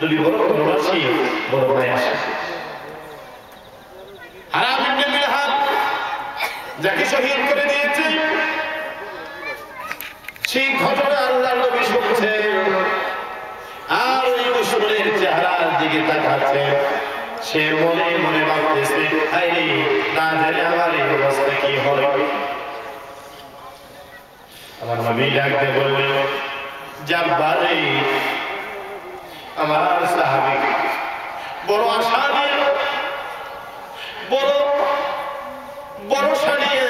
নবী বড় করুণাশীল, বড় মায়াশীল। হারাম ইবনে মিলহান যাকে শহীদ করে দিয়েছে, সেই ঘটনা আল্লাহর নবী শুনছে আর ওই দুশমনের চেহারার দিকে তাকাচ্ছে। সে মনে মনে ভাবতেছে, আরে না জানি আমার এই অবস্থা কি হয়। আমার নবী ডাকতে বললেন, জাব্বারে, আমার সাহাবী বড় আশা নিয়ে, বড় ভরসা নিয়ে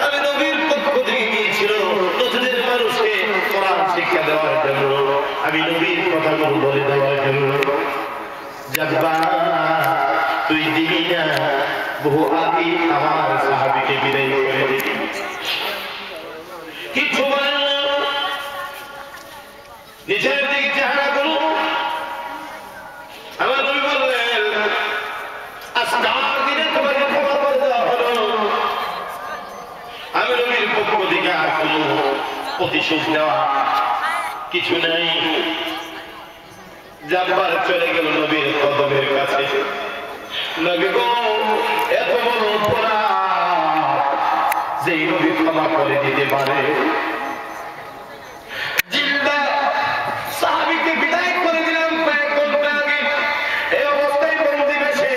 আমি নবীর পক্ষ থেকে গিয়েছিল নতুনের মানুষকে কোরআন শিক্ষা দেওয়ার জন্য, আমি নবীর কথাগুলো বলে দেওয়ার জন্য। জাব্বার, তুই দিবি না, বহু আগে আমার সাহাবীকে বিদায় করে দিবি। কিচ্ছু বলেন না, নিজের দিকে চেহারা করুন। আমার নবী বললেন, আজকের দিনে তোমাকে ক্ষমা করে দেওয়া হলো। আমি নবীর পক্ষ থেকে আর কোনো প্রতিশোধ দেওয়া কিছু নাই। জাব্বার চলে গেল নবীর কদমের কাছে। নবী গো, এত বড় অপরাধ যে নবী ক্ষমা করে দিতে পারে। জিন্দা সাহাবীকে বিদায় করে দিলাম কয়েক ঘন্টা আগে, এই অবস্থায় বন্দি বেশে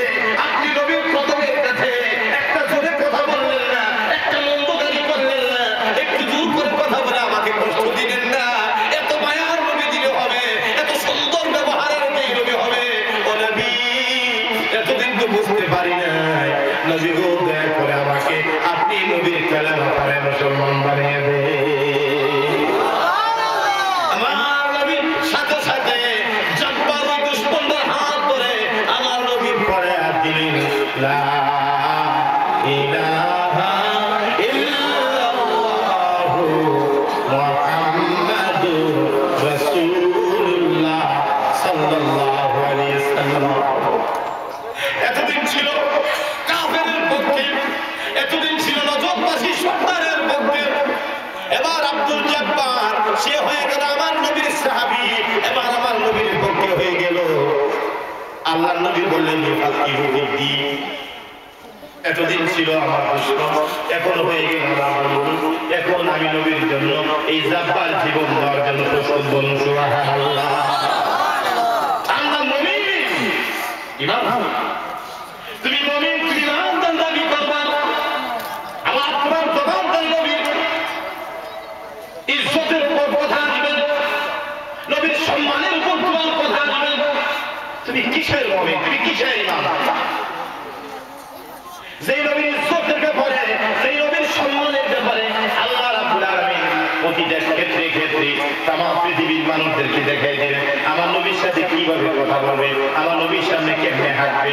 আপনি নবীর কদমের কাছে একটা জোরে কথা বললেন না, একটা মন্দগারি করলেন না, একটু জোর করে কথা বলে আমাকে কষ্ট দিলেন না। এত মায়ার নবী দিলে হবে, এত সুন্দর ব্যবহারের নবী হবে। ও নবী, এতদিন তো বুঝতে পারি নাই। নবী গো, দয়া করে আমাকে আপনি নবীর কালেমা পড়ে মুসলমান বানিয়ে দেন। আমার নবীর সাথে সাথে জাব্বার ওই দুশমনদের হাত ধরে আমার নবীর পরে হাত দিলেন, লা ইলাহা ইল্লাল্লাহু মুহাম্মাদুর রাসূলুল্লাহ সাল্লাল্লাহু আলাইহি ওয়াসাল্লাম। এতদিন ছিল কাফেরের পক্ষে, এতদিন ছিল নজরবাসী সর্দারের পক্ষে। এবার আব্দুল জাব্বার সে হয়ে গেল আমার নবীর সাহাবী, এবার আমার নবীর পক্ষে হয়ে গেল। আল্লাহর নবী বললেন, এতদিন ছিল আমার দুশমন, এখন হয়ে গেল আমার বন্ধু। এখন আমি নবীর জন্য এই জাব্বার জীবন দেওয়ার জন্য প্রস্তুত। বলুন সুবহানাল্লাহ। আল্লাহ মুমিন, ইমাম তুমি মুমিন, তুমি ইমানদার দাবি করবা। আমার তোমার প্রধান নবী ইজ্জতের উপর কথা দিবেন, নবীর সম্মানের উপর তোমার কথা দিবেন। তুমি কিসের মুমিন, তুমি কিসের ইমাম? যেই নবীর ইজ্জতের ব্যাপারে, যেই নবীর সম্মানের ব্যাপারে আল্লাহ রাব্বুল আলামিন প্রতিটা ক্ষেত্রে ক্ষেত্রে তামাম পৃথিবীর মানুষদেরকে দেখাই দেন আমার নবীর সাথে কিভাবে কথা বলবে, আমার নবীর সামনে কেমনে হাঁটবে,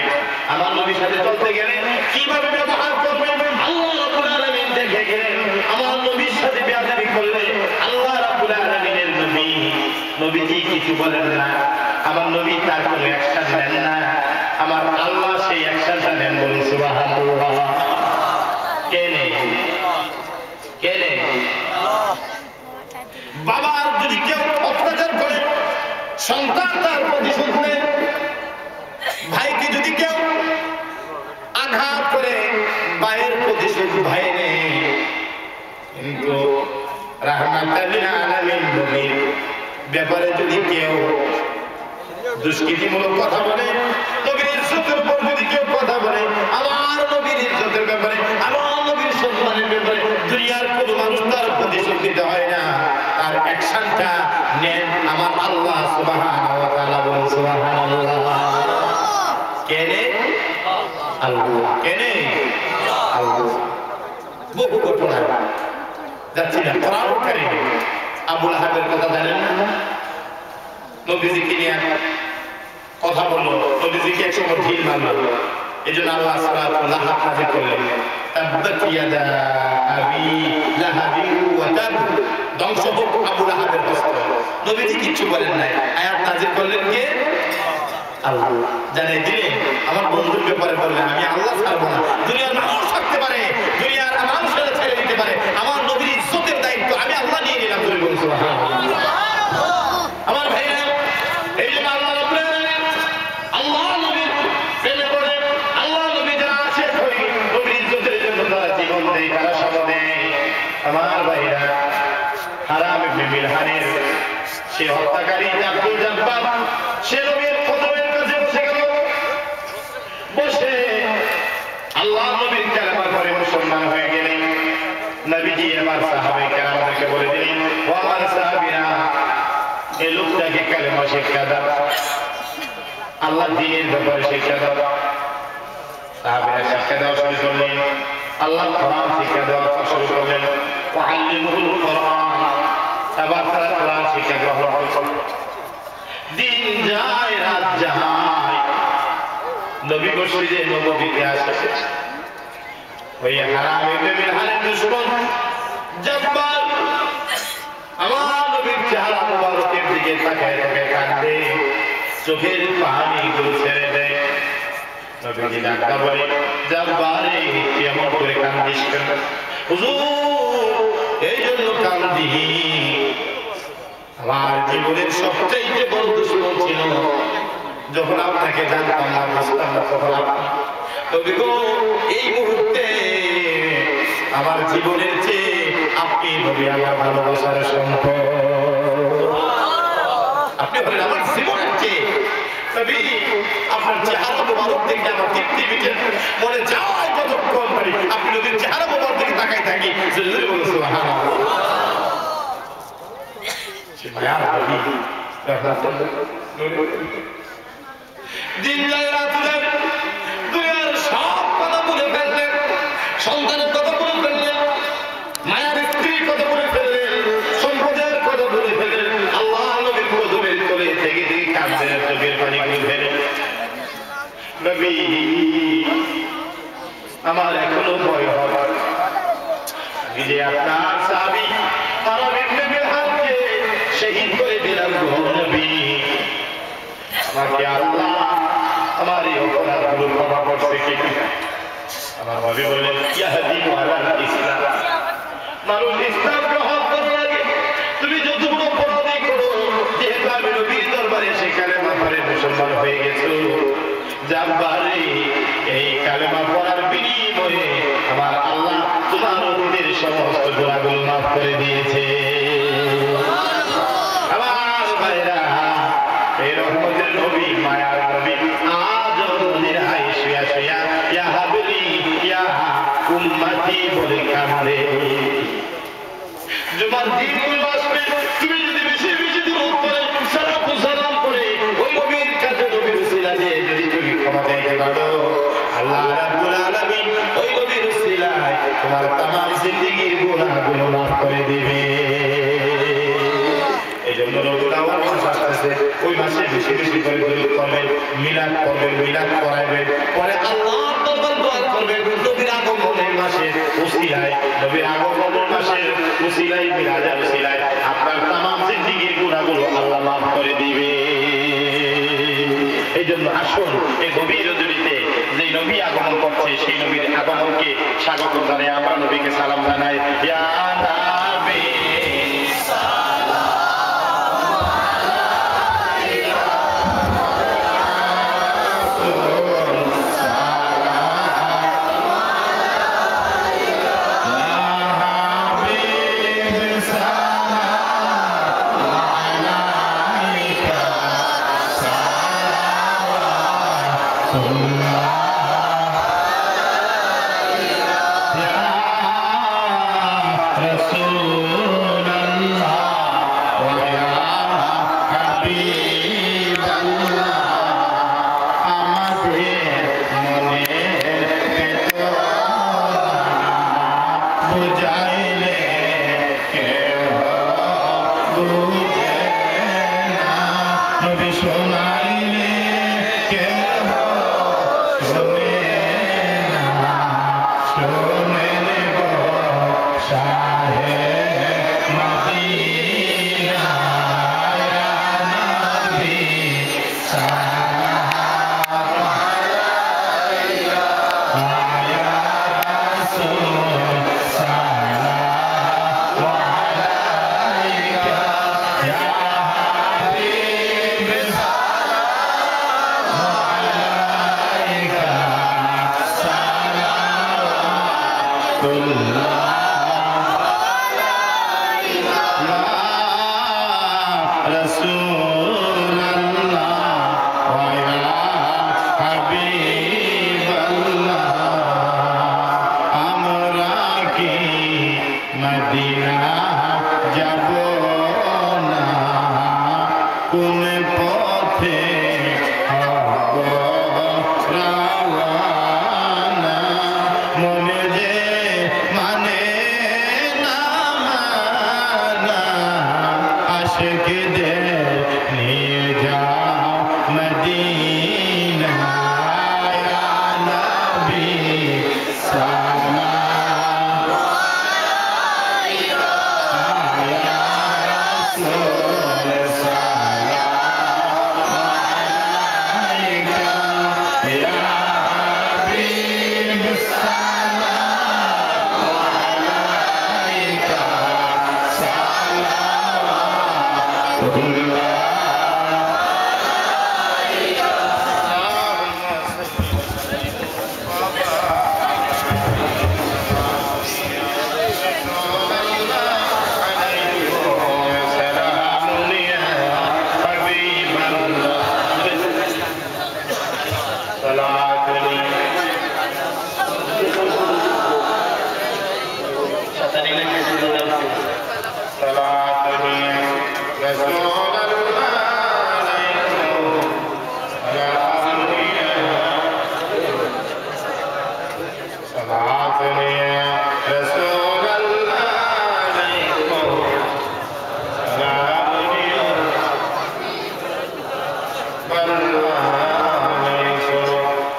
আমার নবীর সাথে চলতে গেলে কিভাবে ব্যবহার করবে। আল্লাহ রাব্বুল আলামিন দেখে গেলেন আমার নবীর সাথে বেয়াদবি করলে আল্লাহ রাব্বুল আলামিনের নবীজি কিছু বলেন না, আমার নবী তার কোনো অ্যাকশন নেন না, আমার আল্লাহ সেই অ্যাকশনটা নেন। বলুন সুবহানাল্লাহ। কে নেই? কে নেই? বাবার যদি কেউ অত্যাচার করে সন্তান তার প্রতিশোধ নেয়, ভাইকে যদি কেউ আঘাত করে ভাইয়ের প্রতিশোধ ভাই নেয়। কিন্তু রাহমাতাল লিল আলামিন নবীর ব্যাপারে যদি কেউ দুষ্কৃতিমূলক কথা বলে, নবীর ইজ্জতের উপর যদি কেউ কথা বলে, আমার নবীর ইজ্জতের ব্যাপারে, আমার নবীর সম্মানের ব্যাপারে দুনিয়ার কোন মানুষ তার প্রতিশোধ দিতে হয় না, তার অ্যাকশনটা নেন আমার আল্লাহ সুবহানাহু ওয়া তাআলা। বলুন সুবহানাল্লাহ। কেনে? আল্লাহ। কেনে? আল্লাহ। বহু ঘটনা যাচ্ছি না, কোরআন কারীমে আবু লাহাবের কথা জানেন না? নবীজিকে নিয়ে কথা বললো, নবীজিকে একসময় ঢিল মারলো, এই জন্য আল্লাহ সুবহানাহু লাহাব নাযিল করলেন, তাব্বাত ইয়াদা আবি লাহাবিন ওয়া তাব, ধ্বংস হোক আবু লাহাবের হস্ত। নবীজি কিচ্ছু বলেন নাই, আয়াত নাযিল করলেন কে? আল্লাহ। জানেন দিলেন আমার বন্ধুর ব্যাপারে বললেন আমি আল্লাহ ছাড়বো না। দুনিয়ার মানুষ থাকতে পারে, দুনিয়ার মানুষেরা ছেড়ে দিতে পারে, আমার নবীর ইজ্জতের দায়িত্ব আমি আল্লাহ নিয়ে নিলাম। বলুন সুবহানাল্লাহ। আমার ভাইরা, এই জন্য আল্লাহ রাব্বুল আলামিন মিলহানের সে হত্যাকারী আব্দুল জব্বার সে নবীর কদমের কাছে বসে গেল। বসে আল্লাহ নবীর কালেমা পড়ে মুসলমান হয়ে গেলেন। নবীজি এবার সাহাবায়ে কেরামদেরকে বলে দিলেন, ও আমার সাহাবীরা, এই লোকটাকে কালেমা শিক্ষা দাও, আল্লাহ দ্বীনের ব্যাপারে শিক্ষা দাও। সাহাবীরা শিক্ষা দেওয়া শুরু করলেন, আল্লাহ কোরআন শিক্ষা দেওয়া শুরু করলেন। ওয়াল্লিমুল কোরআন, এবার তারা কোরআন শিক্ষা গ্রহণ করলেন। দিন যায় রাত যায়, নবী মসজিদে নববীতে আসে। ওই হারাম ইবনে মিলহানের দুশমন জব্বার আমার নবীর চেহারা মুবারকের দিকে তাকায় তাকায় কাঁদে, চোখের পানিগুলো ছেড়ে দেয়। নবীজি ডাক্তার বলে, জব্বারে কেমন করে কান্দিস কেন? হুজুর, এই জন্য কান্দি, আমার জীবনের সবচেয়ে বড় দুশমন ছিল যখন আপনাকে জানতাম না, বুঝতাম না, তখন নবী গো, এই মুহূর্তে আমার জীবনের চেয়ে আপনি নবী আমার ভালোবাসার সম্পদ। আপনি বলেন আমার জীবনের চেয়ে নবী, আপনার চেহারা মুবারক দেখে আমার তৃপ্তি মিটে মনে যায় কতক্ষণ পারি আপনি নবীর চেহারা মুবারক দিকে তাকাই থাকি। জোরে বলুন সুবহানাল্লাহ। দিন যায় রাত যায়, দুনিয়ার সব কথা বলে ফেললেন, সন্তানের কথা বলে ফেললেন, মায়ের স্ত্রীর কথা বলে ফেললেন, সম্পদের কথা বলে ফেললেন। আল্লাহ নবীর কদমের তলে থেকে থেকে কাঁদলেন, চোখের পানি বলে ফেলেন, নবী আমার এখনো ভয় হয়, আমি যে আপনার সাহাবী হারাম ইবনে মিলহানকে শহীদ করে দিলাম গো নবী, আমাকে আল্লাহ আমার এই অপরাধগুলো ক্ষমা করছে কিনা? আমার নবী বললেন, ইয়াহদি আলাল ইসলাম, মানুষ ইসলাম গ্রহণ করার আগে তুমি যতগুলো অপরাধই করো, যেহেতু আমি নবীর দরবারে সে কালেমা পড়ে মুসলমান হয়ে গেছো, জব্বারে এই কালেমা পড়ার বিনিময়ে আমার আল্লাহ তোমার অতীতের সমস্ত গুনাহগুলো মাফ করে দিয়েছে। আমার ভাইরা, এই রহমতের নবী, মায়ার নবী আজ নিরাই শুয়া শুয়া ইয়া হাবলি ইয়া উম্মতি বলে কাঁদে। জুমার দিনগুলো আসবে, তুমি যদি বেশি বেশি দুরূদ পড়ে, সালাত ও সালাম পড়ে ওই নবীর কাছে নবীর উসিলা দিয়ে যদি তুমি ক্ষমা চাইতে পারো, আল্লাহ রাব্বুল আলামিন ওই নবীর উসিলায় তোমার तमाम জিন্দেগীর গুনাহগুলো মাফ করে দিবে। এইজন্য রমজান মাস আসছে, ওই মাসে বেশি বেশি করে দুরূদ পড়বেন, মিলাদ পড়বেন, মিলাদ পড়াবেন, পরে আল্লাহর দরবারে দোয়া করবেন নবীর আগমনের মাসে উসিলায়, নবীর আগমনের মাসে উসিলায়, মিলাদের উসিলায় আপনার तमाम জিন্দেগীর গুনাহগুলো আল্লাহ মাফ করে দিবে। এইজন্য আসুন এই গভীর রজনীতে যে নবী আগমন করছে সেই নবীর আগমনকে স্বাগত জানাই, আমরা নবীকে সালাম জানাই। ইয়া নবী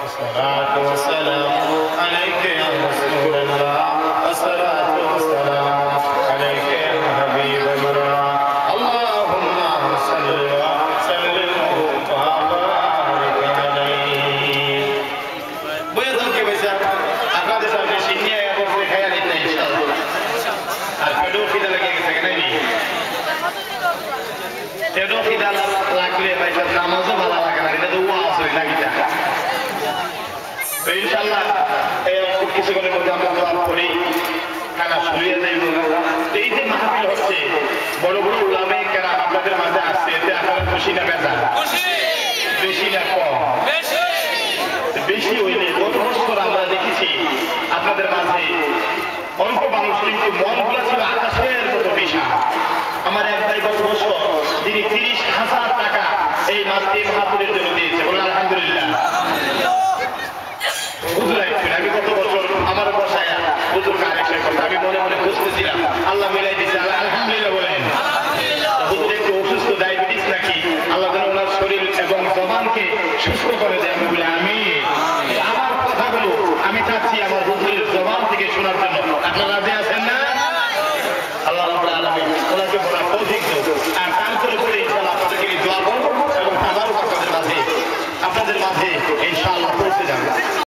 الصلاة والسلام عليك يا رسول الله الصلاة والسلام عليك يا حبيب الله اللهم صل وسلم وبارك عليه بيضل كيف أكاد سامي شينيا يا أبو في خيال إن شاء الله الفدو كده لقي سكنني تدو كده لكلي بيت ناموس بلا لكنا ده دوا أصلي لقي ده إن شاء الله কিছু করে মধ্যে আমরা দোয়া করি খানা শুনিয়ে দেব এই যে মাহফিল হচ্ছে বড় বড় উলামায়ে কেরাম আপনাদের মাঝে আসছে এতে আপনারা খুশি না বেজার খুশি বেশি না কম বেশি বেশি হইলে গত বছর আমরা দেখেছি আপনাদের মাঝে অল্প মানুষ কিন্তু মনগুলো ছিল আকাশের মতো বিশাল আমার এক ভাই গত বছর তিনি 30,000 টাকা এই মাহফিলের জন্য দিয়েছে বললেন আলহামদুলিল্লাহ আমি গত বছর আমার বসায় হুজুর কারেকশন করতে আমি মনে মনে খুঁজতেছিলাম আল্লাহ মিলাই দিচ্ছে আলহামদুলিল্লাহ বলেন হুজুর একটু অসুস্থ ডায়াবেটিস নাকি আল্লাহ যেন ওনার শরীর এবং জবানকে সুস্থ করে দেয় আমি বলি আমি আমার কথাগুলো আমি চাচ্ছি আমার হুজুরের জবান থেকে শোনার জন্য আপনারা রাজি আছেন না আল্লাহ রাব্বুল আলামিন ওনাকে বলার তৌফিক দাও আর তারপরে পরে ইনশাআল্লাহ আপনাদেরকে দোয়া করব এবং আবারও আপনাদের মাঝে ইনশাআল্লাহ